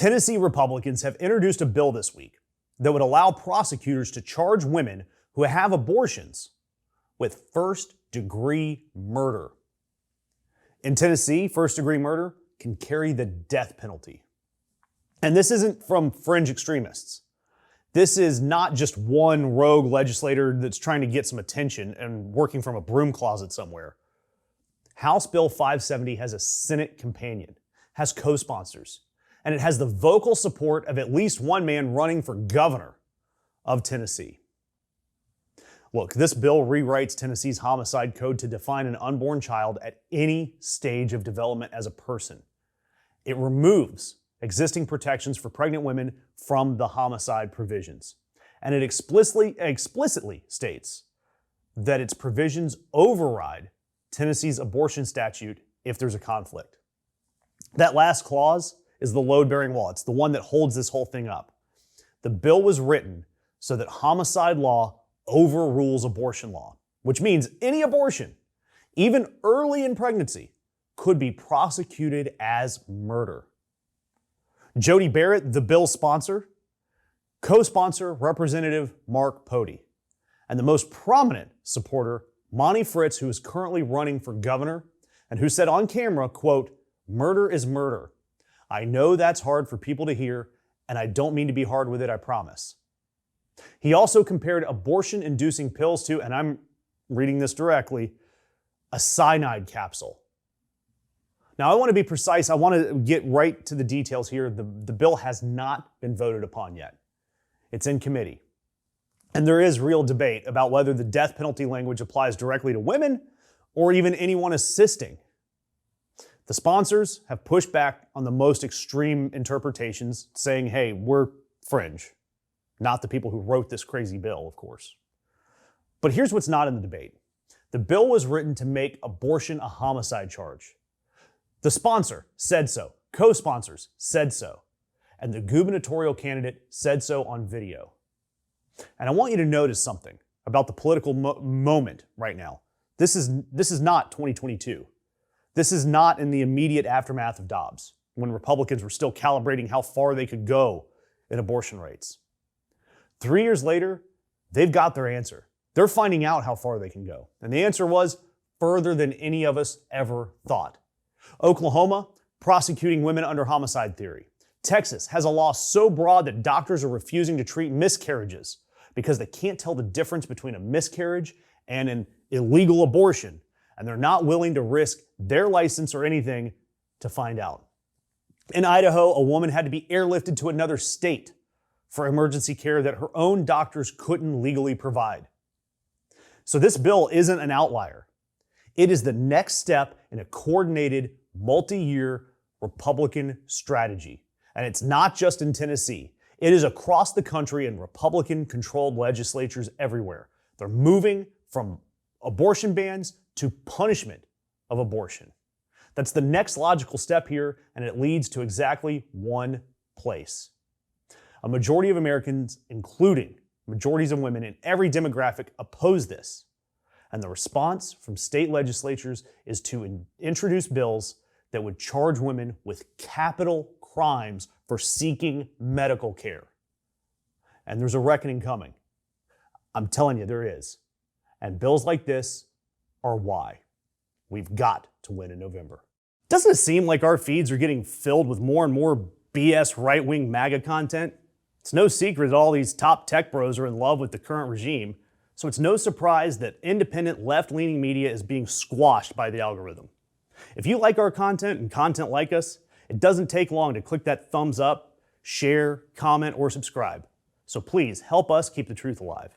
Tennessee Republicans have introduced a bill this week that would allow prosecutors to charge women who have abortions with first-degree murder. In Tennessee, first-degree murder can carry the death penalty. And this isn't from fringe extremists. This is not just one rogue legislator that's trying to get some attention and working from a broom closet somewhere. House Bill 570 has a Senate companion, has co-sponsors, and it has the vocal support of at least one man running for governor of Tennessee. Look, this bill rewrites Tennessee's homicide code to define an unborn child at any stage of development as a person. It removes existing protections for pregnant women from the homicide provisions. And it explicitly states that its provisions override Tennessee's abortion statute if there's a conflict. That last clause is the load-bearing wall. It's the one that holds this whole thing up. The bill was written so that homicide law overrules abortion law, which means any abortion, even early in pregnancy, could be prosecuted as murder. Jody Barrett, the bill's sponsor, co-sponsor Representative Mark Pody, and the most prominent supporter, Monty Fritz, who is currently running for governor and who said on camera, quote, "Murder is murder. I know that's hard for people to hear, and I don't mean to be hard with it, I promise." He also compared abortion-inducing pills to, and I'm reading this directly, a cyanide capsule. Now, I want to be precise. I want to get right to the details here. The bill has not been voted upon yet. It's in committee. And there is real debate about whether the death penalty language applies directly to women or even anyone assisting. The sponsors have pushed back on the most extreme interpretations, saying, hey, we're fringe. Not the people who wrote this crazy bill, of course. But here's what's not in the debate. The bill was written to make abortion a homicide charge. The sponsor said so. Co-sponsors said so. And the gubernatorial candidate said so on video. And I want you to notice something about the political moment right now. This is not 2022. This is not in the immediate aftermath of Dobbs, when Republicans were still calibrating how far they could go in abortion rates. 3 years later, they've got their answer. They're finding out how far they can go. And the answer was further than any of us ever thought. Oklahoma, prosecuting women under homicide theory. Texas has a law so broad that doctors are refusing to treat miscarriages because they can't tell the difference between a miscarriage and an illegal abortion, and they're not willing to risk their license or anything to find out. In Idaho, a woman had to be airlifted to another state for emergency care that her own doctors couldn't legally provide. So this bill isn't an outlier. It is the next step in a coordinated, multi-year Republican strategy. And it's not just in Tennessee. It is across the country in Republican-controlled legislatures everywhere. They're moving from abortion bans to punishment of abortion. That's the next logical step here, and it leads to exactly one place. A majority of Americans, including majorities of women in every demographic, oppose this. And the response from state legislatures is to introduce bills that would charge women with capital crimes for seeking medical care. And there's a reckoning coming. I'm telling you, there is. And bills like this are why we've got to win in November. Doesn't it seem like our feeds are getting filled with more and more BS right-wing MAGA content? It's no secret that all these top tech bros are in love with the current regime, so it's no surprise that independent left-leaning media is being squashed by the algorithm. If you like our content and content like us, it doesn't take long to click that thumbs up, share, comment, or subscribe. So please help us keep the truth alive.